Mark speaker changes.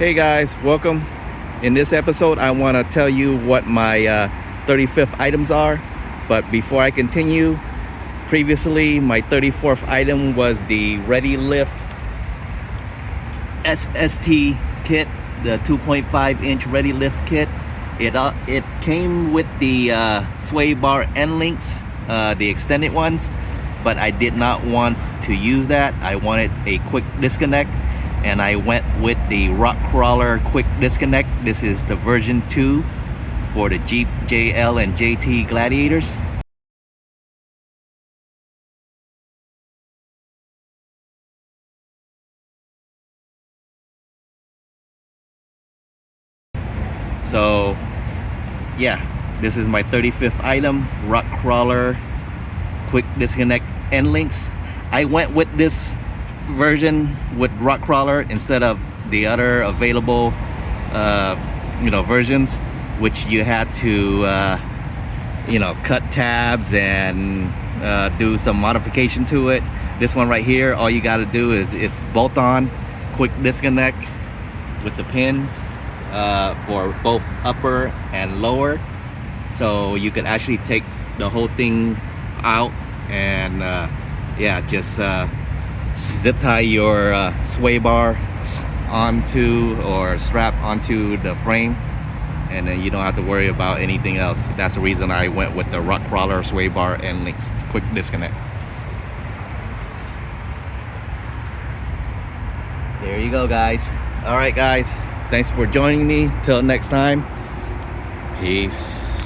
Speaker 1: Hey guys, welcome. In this episode I want to tell you what my 35th items are, but before I continue, previously my 34th item was the ReadyLift SST kit, the 2.5 inch ReadyLift kit. It came with the sway bar end links, the extended ones, but I did not want to use that. I wanted a quick disconnect, and I went with the ROCK KRAWLER quick disconnect. This is the version 2 for the Jeep JL and JT Gladiators. So yeah, this is my 35th item, ROCK KRAWLER quick disconnect end links. I went with this version with ROCK KRAWLER instead of the other available versions, which you had to cut tabs and do some modification to it. This one right here, all you got to do is it's bolt on quick disconnect with the pins for both upper and lower, so you could actually take the whole thing out and just zip tie your sway bar onto or strap onto the frame, and then you don't have to worry about anything else. That's the reason I went with the ROCK KRAWLER sway bar and links quick disconnect. There you go, guys. All right guys, thanks for joining me. Till next time, peace.